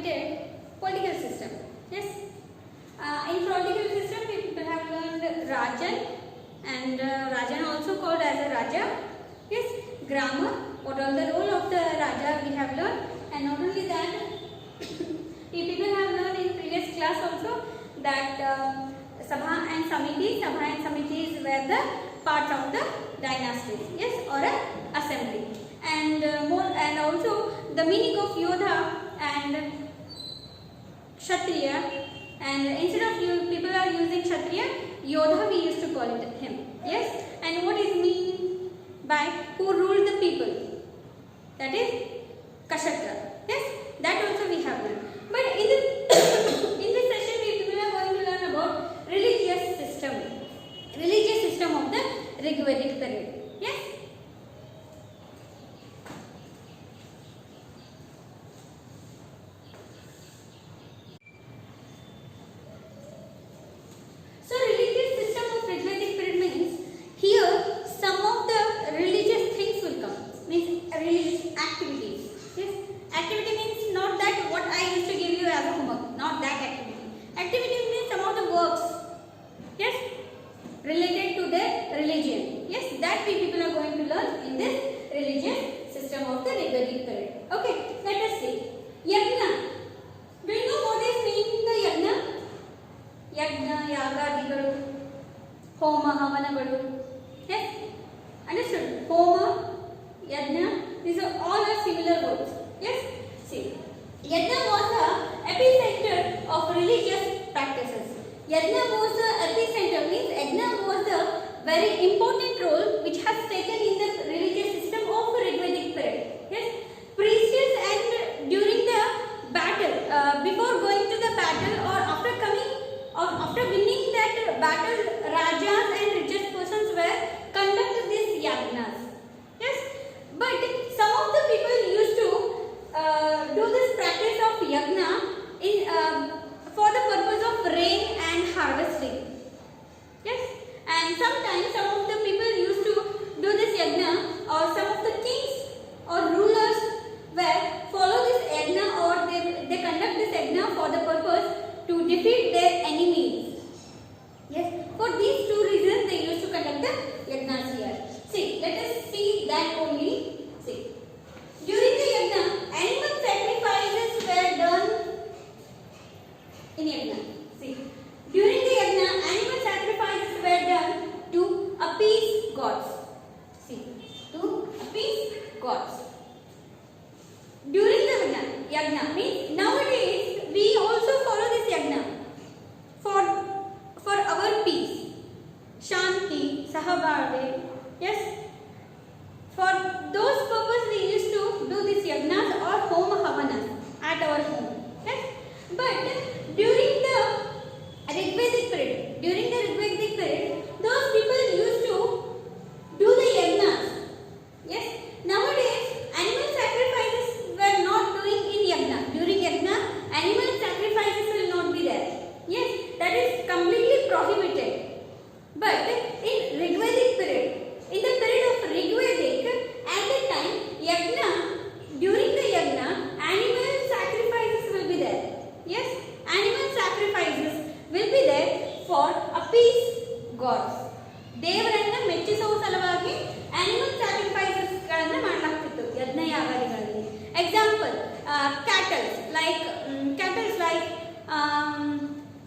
related political system. Yes. In political system, people have learned Rajan, and Rajan also called as a Raja. Yes. Grammar. What all the role of the Raja we have learned, and not only that, people have learned in previous class also that Sabha and Samitis were the parts of the dynasties. Yes, or a assembly. And and also the meaning of Yodha and Kshatriya, and instead of people are using Kshatriya, Yodha we used to call it him. Yes, and what is mean by who ruled the people? That is Kashatra. Yes, that also we have learned. But in this in this session we are going to learn about religious system of the Rigvedic period. Yes. So religious system of Rigvedic period means here some of the religious things will come. Means religious activities. Yes. Activity means not that what I used to give you as a homework. Not that activity. Activity means some of the works. Yes. Related to their religion. Yes. That we people are going to learn in this religious system of the Rigvedic period. Okay. Let us see. Yagna. Do you know what is meaning the yagna? Yagna, yagadigalu, homa, havanagalu. Yes. Understood? Homa, yagna. These are all are similar words. Yes. See. Yagna was the epicenter of religious practices. Yagna was the epicenter, means yagna was the very important role which has taken in the religious system of Rigvedic period. Yes. Priests and during the battle, before going to the battle or after coming or after winning that battle, rajas and richest persons were conduct these yagnas. Yes. But some of the people used to do this practice of yagna in for the purpose of rain and harvesting. Yes. And sometimes some of the people used to do this yagna, or some of the kings or rulers were follow this yagna, or they conduct this yagna for the purpose to defeat their enemies. Yes. For these two reasons they used to conduct the yagnas here. See, let us see that only. See. During the yagna, animal sacrifices were done in yagna. See, during the yagna, animal sacrifices were done to appease gods. See, to appease gods. During the yagna means nowadays we also follow this yagna for our peace, shanti, sahabhave. Yes. For those purposes we used to do these yagnas or homa havanas at our home. Yes. But during the Rigvedic period, those people used to do the yagnas. Yes. Nowadays, animal sacrifices were not doing in yagna. During yagna, animal sacrifices will not be there. Yes. That is completely prohibited. But in Rigvedic period, in the period of Rigvedic, at that time, yagna, during the yagna, animal sacrifices will be there. Yes, animal sacrifices will be there for appease gods. ದೇವರನ್ನ ಮೆಚ್ಚಿಸುವ ಸಲುವಾಗಿ animal sacrifices ಗಳನ್ನು ಮಾಡಲಾಗ್ತಿತ್ತು ಯಜ್ಞ ಯಾಗಾದಿಗಳಲ್ಲಿ. Example, cattle like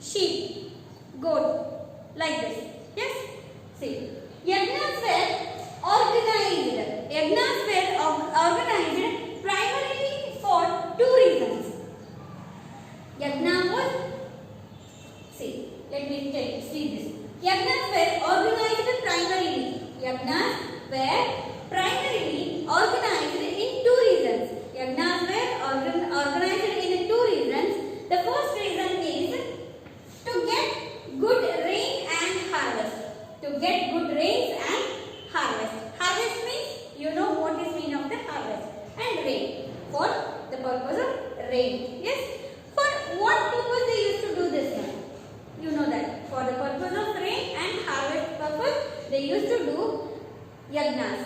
sheep, goat, like this. Yes, see, yagnas were organized. Yagnas were organized primarily for two reasons. Yagna was, see, let me see this. Yagnas were organized primarily. Yagnas were primarily organized in two reasons. Yagnas were organized in two reasons. The first reason is to get good rain and harvest. To get good rains and harvest. Harvest means, you know what is meaning of the harvest. And rain. For the purpose of rain. Yes. For what purpose they used to do this now? You know that. For the purpose of rain and harvest purpose, they used to do yagnas.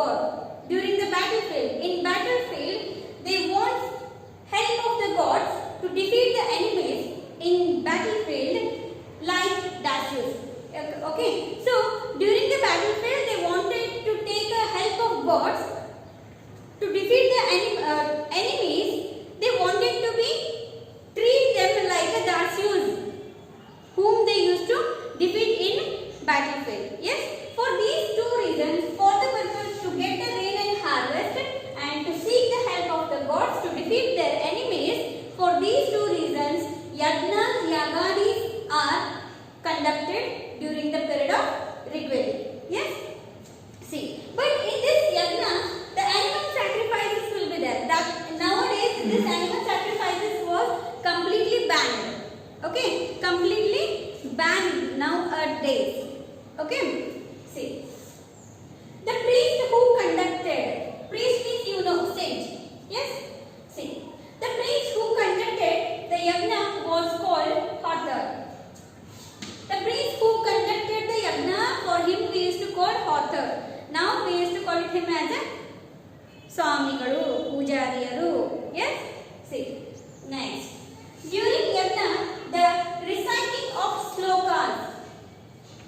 God during the battlefield. In battlefield, they want help of the gods to defeat the enemies in battlefield like Darius. Okay, so during the battlefield, they wanted to take a help of gods to defeat the enemies. They wanted to treat them like a Darius, whom they used to defeat in battlefield. Yes, for these two reasons, for the purpose to get the rain and harvest and to seek the help of the gods to defeat their enemies, for these two reasons, yagnas, yagadis are conducted during the period of Rigveda. Yes, see, but in this yagna, the animal sacrifices will be there. That nowadays, this animal sacrifices was completely banned. Okay, completely banned nowadays. Okay, see, the priest who conducted, priest means you know, sage. Yes, see, the priest who conducted the yagna was called Hothar. The priest who conducted the yagna, for him we used to call Hothar. Now we used to call him as a Swamigalu, Pujariyaru. Yes, see, next. During yagna, the reciting of slokas.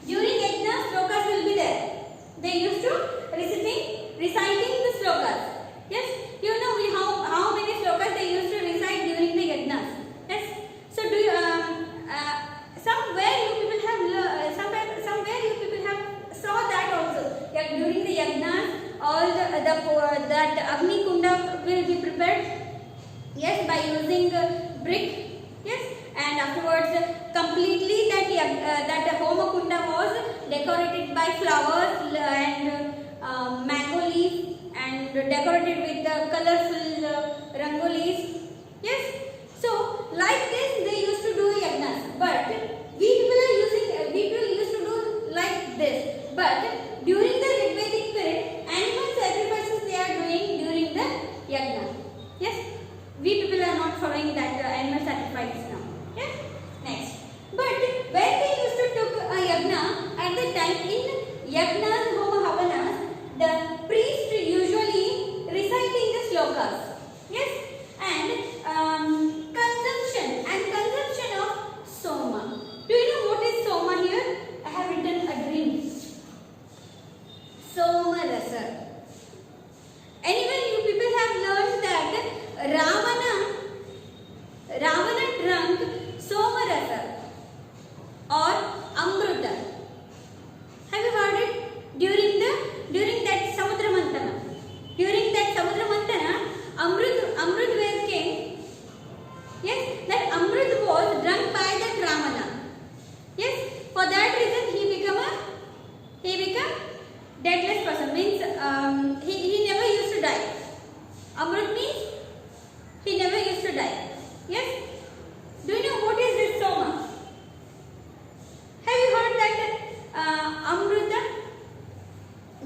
During yagna, slokas will be there. They used to reciting the slokas. Yes, you know how many slokas they used to recite during the yagnas. Yes, so do you somewhere you people have saw that also. Yeah, during the yagnas, all that Agni Kunda will be prepared. Yes, by using brick. Yes, and afterwards completely that Homa Kunda was decorated by flowers and mango leaf and decorated with the colorful rangolis. Yes, so like this they used to do yagnas, but people used to do like this. But during the Rigvedic period, animal sacrifices they are doing during the yagna. Yes, we people are not following that animal sacrifices now. Yes, next. But when they used to took a yagna, at the time in yagnas, homa havanas, the priest usually reciting the slokas. Yes, and consumption of soma. Do you know what is soma here? I have written a drink. Soma rasa. Anyway, you people have learned that Ravana drank soma rasa or amruta. Have you heard it? During that Samudra Mantana. During that Samudra Mantana, Amrut where came. Yes, that Amrut was drunk by that Ravana. Yes, for that reason he become deathless person. Means he never used to die. Amrut means he never used to die. Yes. Do you know what is this soma? Have you heard that Amruta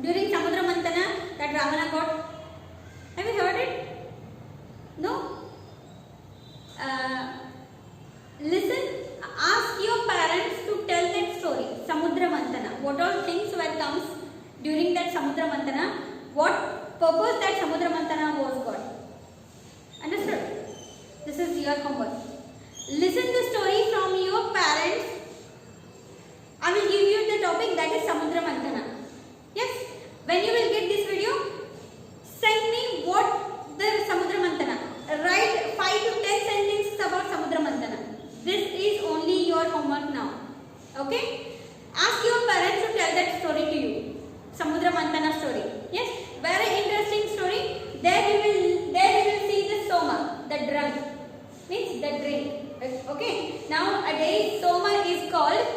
during Samudra Mantana that Ravana got? Have you heard it? No? Listen, ask your parents to tell that story. Samudra Mantana. What all things were comes during that Samudra Mantana? What purpose that Samudra Mantana was got? Understood? This is your homework. Listen the story from your parents. I will give you the topic that is Samudra Mantana. Yes? When you will get this video, send me what the Samudra Mantana. Write 5 to 10 sentences about Samudra Mantana. This is only your homework now. Okay? Ask your parents to tell that story to you. Samudra Mantana story. Yes? Very interesting story. There you will see the soma, the drunk. Means the drink. Okay? Nowadays soma is called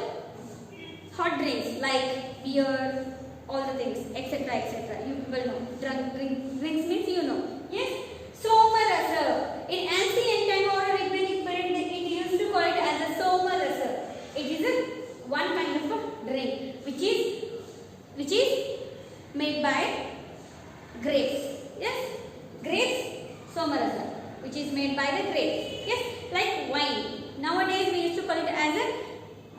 hot drinks like beer, all the things, etc. etc. You people know. Drinks means you know. Yes? Soma rasa. In ancient time or Rigvedic period, it used to call it as a soma rasa. It is one kind of a drink which is made by grapes. Yes? Grapes, soma rasa, which is made by the grapes. Yes? Like wine. Nowadays we used to call it as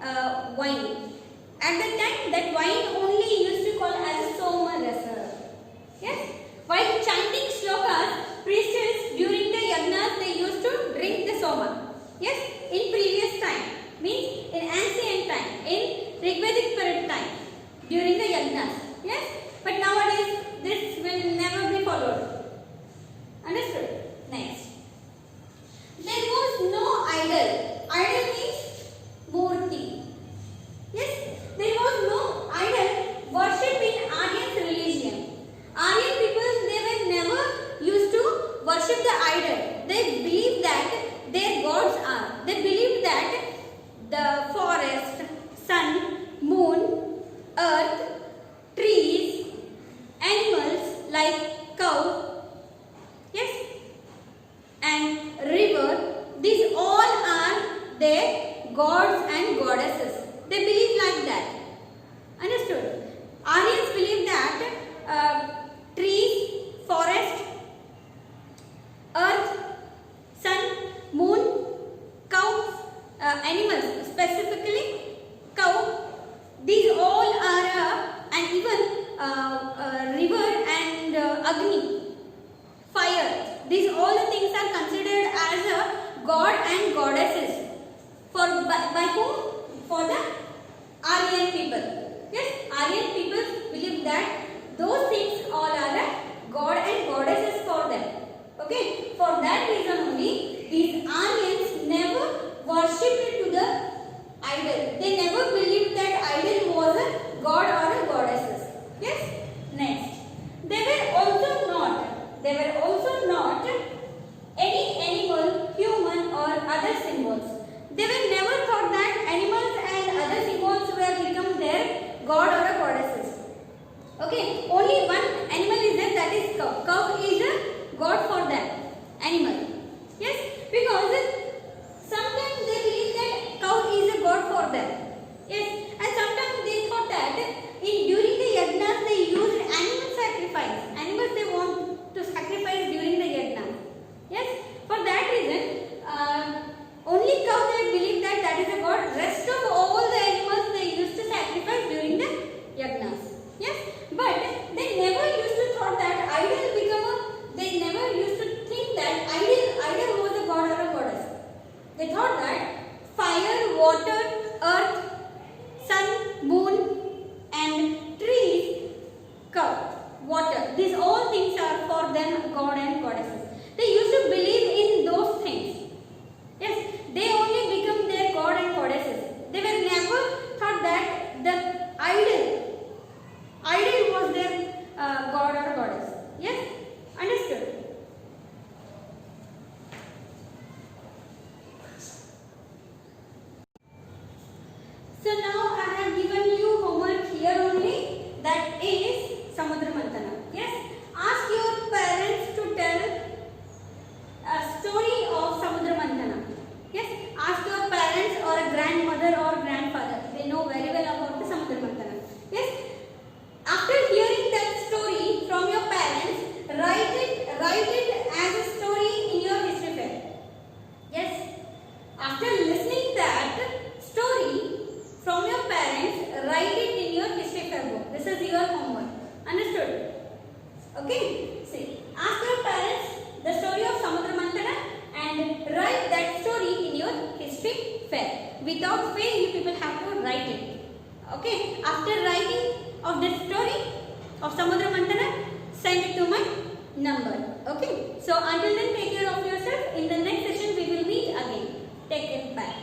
a wine. At the time that wine only used to call as a soma rasa. Yes? like cow, yes, and river. These all are their gods and goddesses. They believe like that. Understood? Aryans believe that trees, forest, earth, sun, moon, cows, animals, specifically cow, these all are and even river and Agni, fire. These all the things are considered as a god and goddesses for by whom? For the Aryan people. Yes, Aryan people believe that those things all are a god and goddesses for them. Okay, for that reason only these Aryans never worshipped to the idol. They never believed that idol was a god or a goddesses. Yes. Next, they were also not any animal, human or other symbols. They were never thought that animals and other symbols were become their god or a goddesses. Okay, only one animal is there, that is cow. Cow is a god for them. Animal. Yes, because sometimes they believe that cow is a god for them. Yes, and sometimes they thought that during the yagnas they used animal sacrifice. Animals they want to sacrifice during the yagnas. Yes, for that reason only cow they believe that is a god. Rest of all the animals they used to sacrifice during the yagnas. Yes, but they never used to thought that idol become a. They never used to think that idol was a god or a goddess. They thought that fire, water, earth, sun, moon, and trees, cow, water. These all things are for them god and goddesses. They used to believe in those things. Yes, they only become their god and goddesses. They were never thought that the idol was their god or goddess. Yes, understood? So now I have given you homework here only, that is Samudra Mantana. Yes, ask your parents to tell a story of Samudra Mantana. Yes, ask your parents or a grandmother or grandfather. They know very well about the Samudra Mantana. Yes, after hearing that story from your parents, write it as a story in your history fair. Yes, after listening that story from your parents, write it in your history fair book. This is your homework. Understood? Okay. See, ask your parents the story of Samudra Mantana and write that story in your history fair. Without fail, you people have to write it. Okay. After writing of this story of Samudra Mantana, send it to my number. Okay. So until then, take care of yourself. In the next session, we will meet again. Take care. Bye.